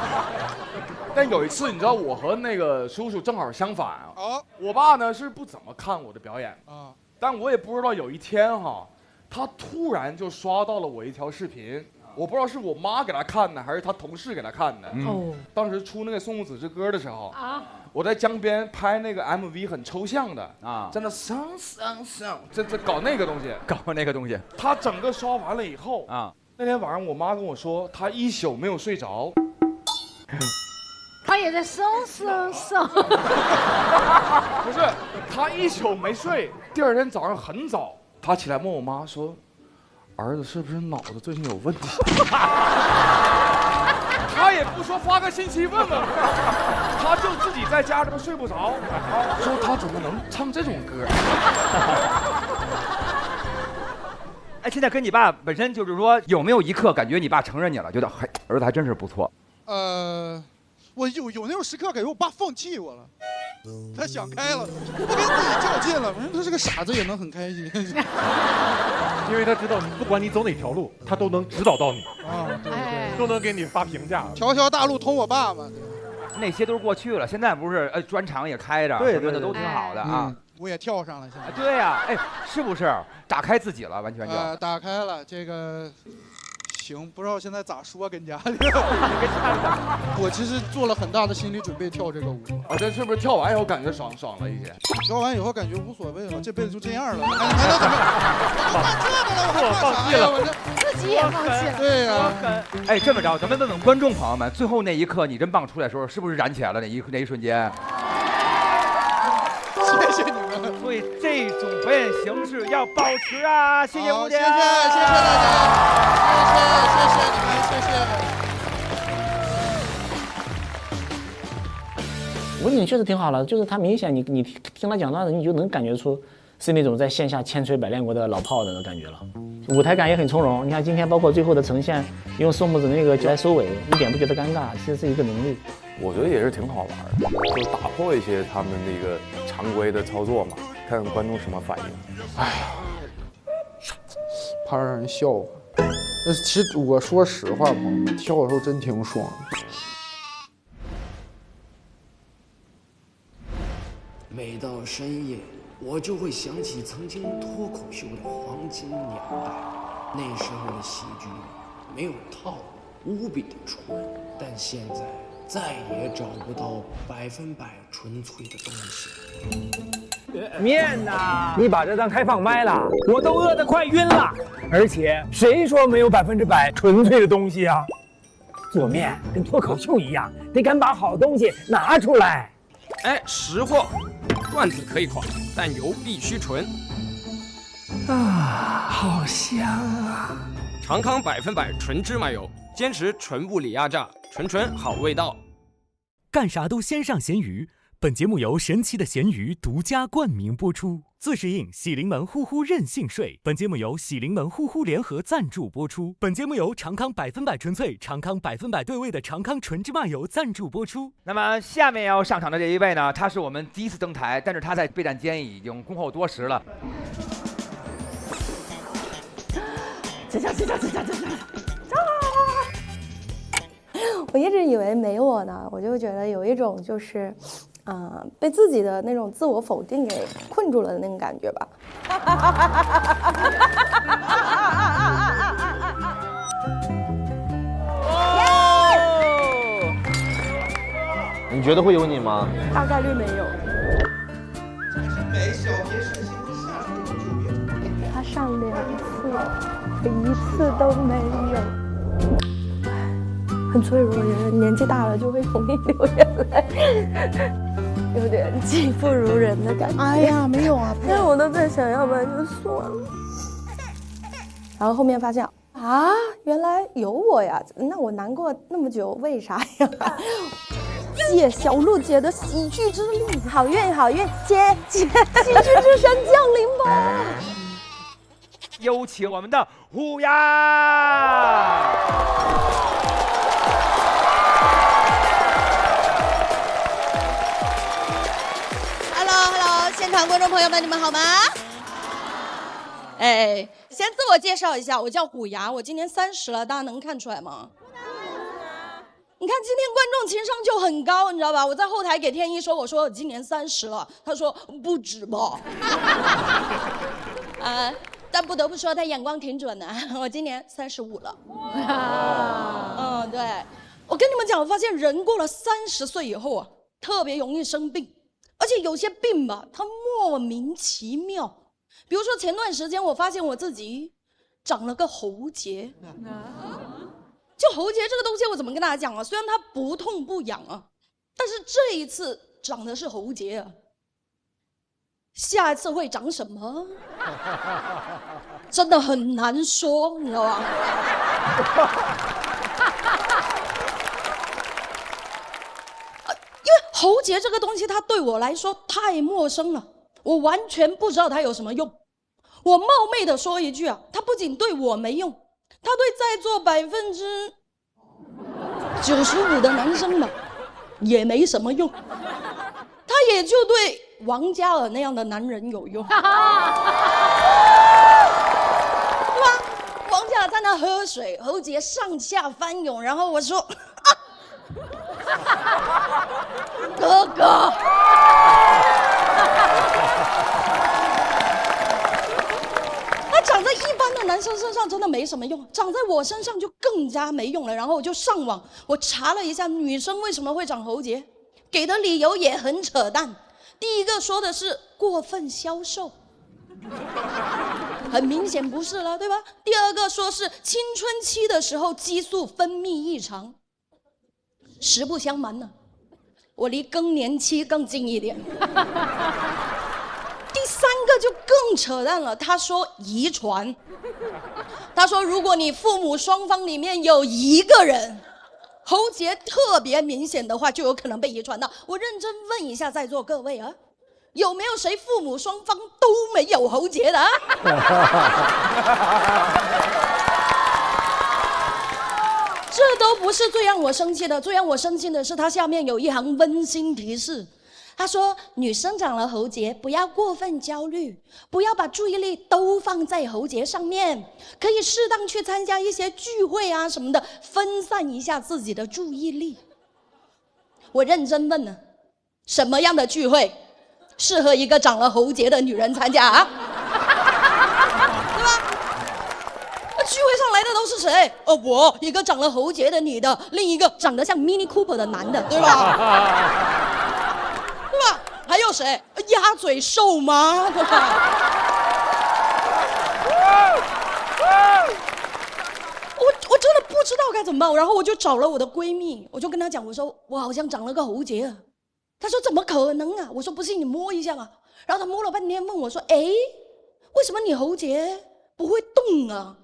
但有一次，你知道我和那个叔叔正好相反啊。我爸呢是不怎么看我的表演啊，但我也不知道有一天哈，他突然就刷到了我一条视频，我不知道是我妈给他看的，还是他同事给他看的。
哦，
当时出那个《送子之歌》的时候啊，我在江边拍那个 MV， 很抽象的啊，在那上，这搞那个东西，
搞那个东西。
他整个刷完了以后啊，那天晚上我妈跟我说，她一宿没有睡着。
他也在送。
不是，他一宿没睡，第二天早上很早，他起来问我妈说：“儿子是不是脑子最近有问题？”他也不说发个信息问问，他就自己在家这么睡不着，说他怎么能唱这种歌？
哎，现在跟你爸本身就是说，有没有一刻感觉你爸承认你了，觉得还儿子还真是不错？
我有那种时刻，感觉我爸放弃我了，他想开了，不跟自己较劲了。反正他是个傻子，也能很开心。
因为他知道，不管你走哪条路，他都能指导到你
啊，对，
都能给你发评价。
条大路通我爸嘛。
那些都是过去了，现在不是专场也开着，
对，
都挺好的啊。
我也跳上了，现在。
对呀，哎，是不是打开自己了？完全就
打开了这个。行，不知道现在咋说跟家里。我其实做了很大的心理准备跳这个舞。
啊，这是不是跳完以后感觉爽了一些？
跳完以后感觉无所谓了，这辈子就这样了，还能怎么？我
放弃了，
自己也放弃了。
对呀。
哎，这么着，咱们问问观众朋友们，最后那一刻你真棒出来的时候，是不是燃起来了？那一瞬间。
谢谢你们。
所以这种表演形式要保持啊！谢谢吴姐，
谢谢大家，谢谢你们，谢谢。
我觉得确实挺好的，就是他明显你听他讲段子，你就能感觉出是那种在线下千锤百炼过的老炮的那感觉了。舞台感也很从容，你看今天包括最后的呈现，用宋木子那个来收尾，一点不觉得尴尬，其实是一个能力。
我觉得也是挺好玩的，就是打破一些他们那个常规的操作嘛，看看观众什么反应。
哎呀，怕让人笑话。那其实我说实话，朋友们，跳的时候真挺爽的。
每到深夜，我就会想起曾经脱口秀的黄金年代，那时候的喜剧没有套路，无比的纯，但现在再也找不到100%纯粹的东西。
面呐，你把这当开放麦了，我都饿得快晕了。而且谁说没有100%纯粹的东西啊？做面跟脱口秀一样，得敢把好东西拿出来。
哎，识货，段子可以垮，但油必须纯。
啊，好香啊！
长康100%纯芝麻油，坚持纯物理压榨，纯好味道。
干啥都先上咸鱼。本节目由神奇的咸鱼独家冠名播出，自适应喜临门呼呼任性睡。本节目由喜临门呼呼联合赞助播出。本节目由长康100%纯粹、长康100%对味的长康纯芝麻油赞助播出。
那么下面要上场的这一位呢，他是我们第一次登台，但是他在备战间已经恭候多时了。
我一直以为没我呢，我就觉得有一种就是。被自己的那种自我否定给困住了的那种感觉吧。
你觉得会有你吗？
大概率没有。他上2次，我1次都没有。很脆弱，人年纪大了就会容易流眼泪，有点技不如人的感觉。
哎呀，没有啊，
但是我都在想，要不然就算了。然后后面发现啊，原来有我呀，那我难过那么久，为啥呀？借小璐姐的喜剧之力，好运好运，接喜剧之神降临吧！
有请我们的虎牙。
现场观众朋友们，你们好吗？哎，先自我介绍一下，我叫虎牙，我今年30了，大家能看出来吗？你看今天观众情商就很高，你知道吧？我在后台给天一说，我说我今年30了，他说不止吧。但不得不说他眼光挺准的。我今年35了。对，我跟你们讲，我发现人过了30岁以后啊，特别容易生病，而且有些病吧，它莫名其妙。比如说前段时间，我发现我自己长了个喉结。就喉结这个东西，我怎么跟大家讲啊？虽然它不痛不痒啊，但是这一次长的是喉结啊。下一次会长什么？真的很难说，你知道吧？因为喉结这个东西，它对我来说太陌生了，我完全不知道它有什么用。我冒昧的说一句啊，它不仅对我没用，它对在座95%的男生吧，也没什么用。它也就对王嘉尔那样的男人有用，对吧？王嘉尔在那喝水，喉结上下翻涌，然后我说：“哥哥。”它长在一般的男生身上真的没什么用，长在我身上就更加没用了。然后我就上网，我查了一下女生为什么会长喉结，给的理由也很扯淡。第一个说的是过分消瘦，很明显不是了，对吧？第二个说是青春期的时候激素分泌异常。实不相瞒呢，我离更年期更近一点。第三个就更扯淡了，他说遗传。他说如果你父母双方里面有一个人喉结特别明显的话，就有可能被遗传到。我认真问一下在座各位啊，有没有谁父母双方都没有喉结的啊？这都不是最让我生气的，最让我生气的是他下面有一行温馨提示。他说女生长了喉结不要过分焦虑，不要把注意力都放在喉结上面，可以适当去参加一些聚会啊什么的，分散一下自己的注意力。我认真问呢，什么样的聚会适合一个长了喉结的女人参加啊？对吧？那聚会上来的都是谁？我一个长了喉结的女的，另一个长得像 Mini Cooper 的男的，对吧？对吧？还有谁？鸭嘴兽吗？对吧？我真的不知道该怎么办，然后我就找了我的闺蜜，我就跟她讲，我说我好像长了个喉结啊。她说怎么可能啊？我说不信你摸一下嘛。然后她摸了半天，问我说：“哎，为什么你喉结不会动啊？”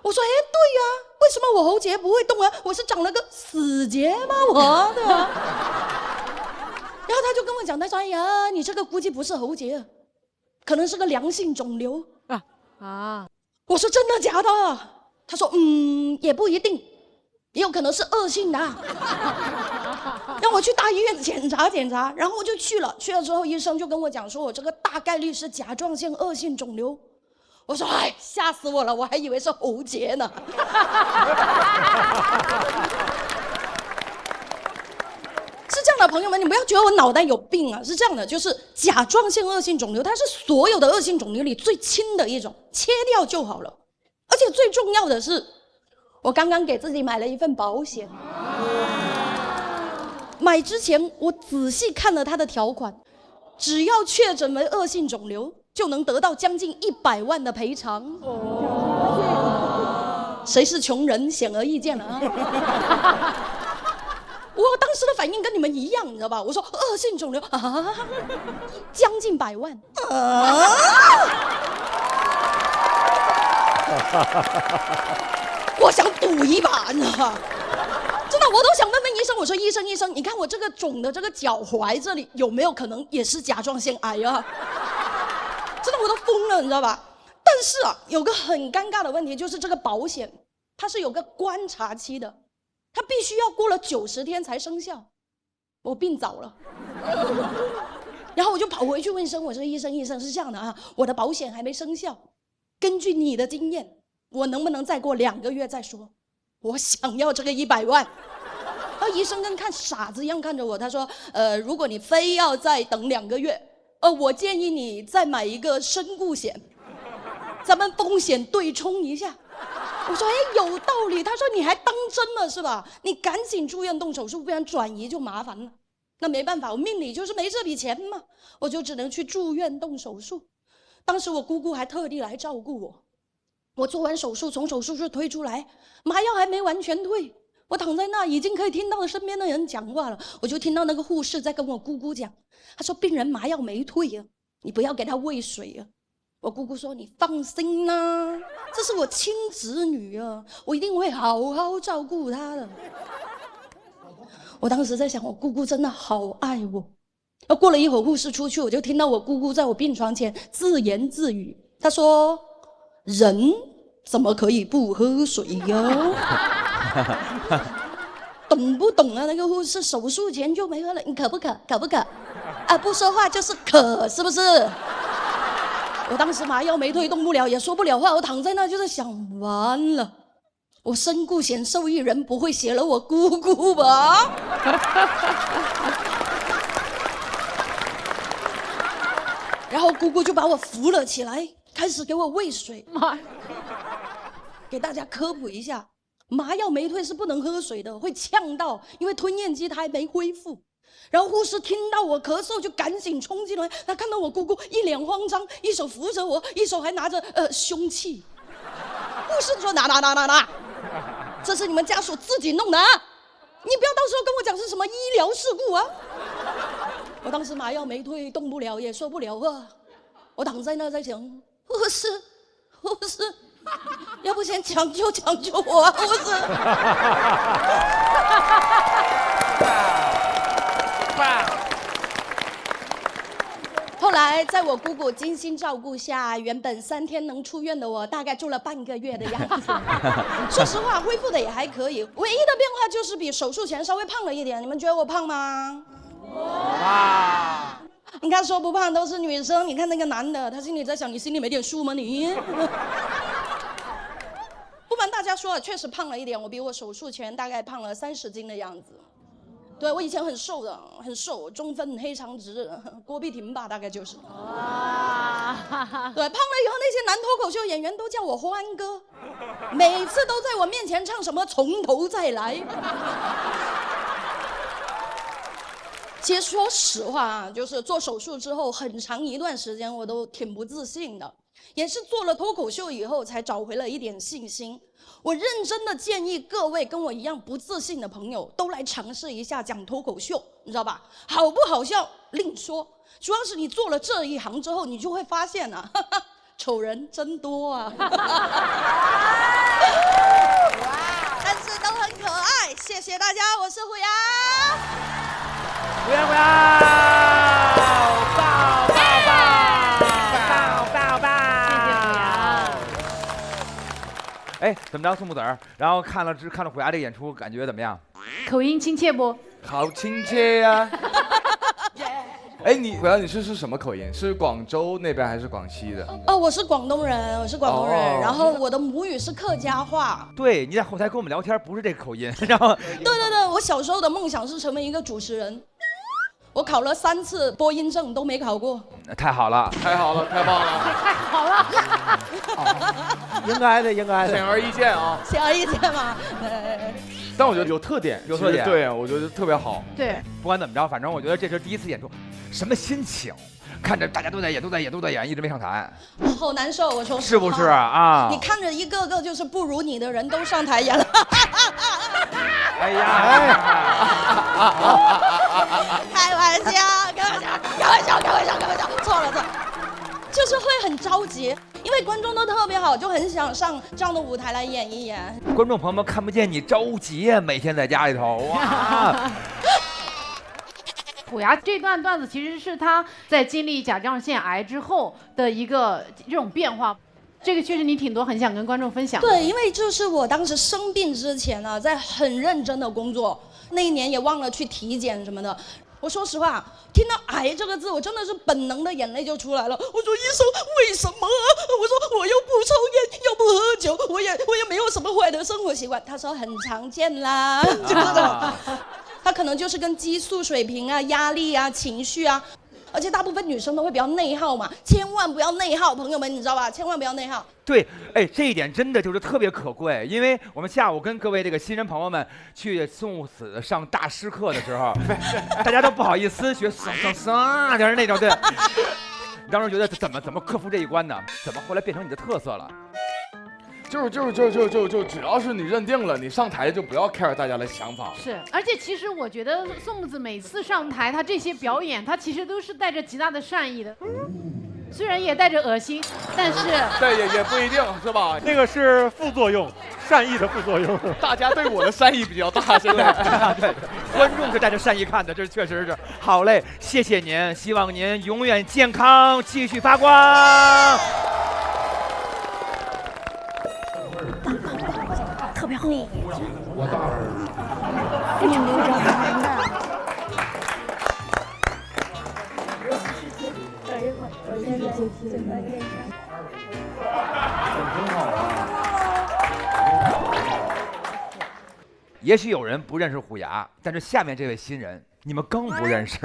我说：“哎，对呀，为什么我喉结不会动啊？我是长了个死结吗？我对吧？”然后他就跟我讲，他说：“哎呀，你这个估计不是喉结，可能是个良性肿瘤啊。”我说：“真的假的？”他说：“也不一定，也有可能是恶性的。”让我去大医院检查检查，然后我就去了。去了之后，医生就跟我讲说，我这个大概率是甲状腺恶性肿瘤。我说：“哎，吓死我了，我还以为是喉结呢。”是这样的，朋友们，你不要觉得我脑袋有病啊！是这样的，就是甲状腺恶性肿瘤，它是所有的恶性肿瘤里最轻的一种，切掉就好了。而且最重要的是，我刚刚给自己买了一份保险。买之前我仔细看了它的条款，只要确诊为恶性肿瘤，就能得到将近100万的赔偿。谁是穷人，显而易见了啊！我当时的反应跟你们一样，你知道吧？我说恶性肿瘤啊，将近100万啊！我想赌一把，你知道吧？真的，我都想问问医生，我说医生，你看我这个肿的这个脚踝这里有没有可能也是甲状腺癌啊？真的，我都疯了，你知道吧？但是啊，有个很尴尬的问题，就是这个保险它是有个观察期的。他必须要过了90天才生效，我病早了，然后我就跑回去问医生，我说医生是这样的啊，我的保险还没生效，根据你的经验，我能不能再过2个月再说？我想要这个100万。然后医生跟看傻子一样看着我，他说如果你非要再等2个月，我建议你再买一个身故险。咱们风险对冲一下。我说哎，有道理。他说你还当真了是吧？你赶紧住院动手术，不然转移就麻烦了。那没办法，我命里就是没这笔钱嘛，我就只能去住院动手术。当时我姑姑还特地来照顾我。我做完手术，从手术室推出来，麻药还没完全退，我躺在那已经可以听到身边的人讲话了。我就听到那个护士在跟我姑姑讲，她说病人麻药没退啊，你不要给他喂水啊。我姑姑说你放心啦，这是我亲侄女啊，我一定会好好照顾她的。我当时在想，我姑姑真的好爱我。过了一会儿，护士出去，我就听到我姑姑在我病床前自言自语，她说人怎么可以不喝水呀？懂不懂啊？那个护士手术前就没喝了，你渴不渴？渴不渴？啊，不说话就是渴，是不是？我当时麻药没退，动不了，也说不了话，我躺在那就在想，完了，我身故险受益人不会写了我姑姑吧？然后姑姑就把我扶了起来，开始给我喂水。妈，给大家科普一下，麻药没退是不能喝水的，会呛到，因为吞咽肌它还没恢复。然后护士听到我咳嗽，就赶紧冲进来。他看到我姑姑一脸慌张，一手扶着我，一手还拿着凶器。护士说：“拿，这是你们家属自己弄的啊！你不要到时候跟我讲是什么医疗事故啊！”我当时麻药没退，动不了，也说不了话。我躺在那在想，护士，要不先抢救我啊，护士。后来在我姑姑精心照顾下，原本3天能出院的我，大概住了半个月的样子。说实话，恢复的也还可以，唯一的变化就是比手术前稍微胖了一点。你们觉得我胖吗？哇！你看说不胖都是女生，你看那个男的，他心里在想，你心里没点数吗你？不瞒大家说，确实胖了一点，我比我手术前大概胖了30斤的样子。对，我以前很瘦的，很瘦，中分黑长直，郭碧婷吧，大概就是。哇！对，胖了以后，那些男脱口秀演员都叫我欢哥，每次都在我面前唱什么从头再来。其实说实话啊，就是做手术之后很长一段时间我都挺不自信的，也是做了脱口秀以后才找回了一点信心。我认真的建议各位跟我一样不自信的朋友都来尝试一下讲脱口秀，你知道吧？好不好笑另说，主要是你做了这一行之后，你就会发现啊，丑人真多啊。但是都很可爱，谢谢大家，我是虎牙。
虎牙，抱！哎，怎么着，宋木子儿？然后看了虎牙这个演出，感觉怎么样？
口音亲切不？
好亲切呀！哎，虎牙，你是什么口音？是广州那边还是广西的？
哦，我是广东人，然后我的母语是客家话。
对，你在后台跟我们聊天不是这个口音，然后。
对，我小时候的梦想是成为一个主持人。我考了3次播音证都没考过，
太好了，
太棒了，
太好了，
应该的，
显而易见啊，
显而易见嘛。
但我觉得有特点，对啊，我觉得特别好。
对，
不管怎么着，反正我觉得这是第一次演出，什么心情？看着大家都在演，一直没上台，
好难受。我说
是不是啊？
你看着一个个就是不如你的人都上台演了。
哎呀！
开玩笑，错了，就是会很着急，因为观众都特别好，就很想上这样的舞台来演一演。
观众朋友们看不见你着急啊，每天在家里头哇。
虎牙这段段子其实是他在经历甲状腺癌之后的一个这种变化，这个确实你挺多很想跟观众分享。
对，因为就是我当时生病之前呢，在很认真的工作，那一年也忘了去体检什么的。我说实话，听到癌这个字，我真的是本能的眼泪就出来了。我说医生为什么？我说我又不抽烟，又不喝酒，我也没有什么坏的生活习惯。他说很常见啦，就是他可能就是跟激素水平啊、压力啊、情绪啊，而且大部分女生都会比较内耗嘛，千万不要内耗，朋友们，你知道吧？千万不要内耗。
对，哎，这一点真的就是特别可贵，因为我们下午跟各位这个新人朋友们去宋子上大师课的时候，大家都不好意思学桑，就是那种对。当时觉得怎么克服这一关呢？怎么后来变成你的特色了？
就只要是你认定了，你上台就不要 care 大家的想法。
是，而且其实我觉得宋木子每次上台，他这些表演，他其实都是带着极大的善意的。虽然也带着恶心，但是
对也不一定是吧？
那个是副作用，善意的副作用。
大家对我的善意比较大，现在
对，观众是带着善意看的，这确实是。好嘞，谢谢您，希望您永远健康，继续发光。
特别好，你
我大儿
你留着玩的。
也许有人不认识虎牙，但是下面这位新人，你们更不认识。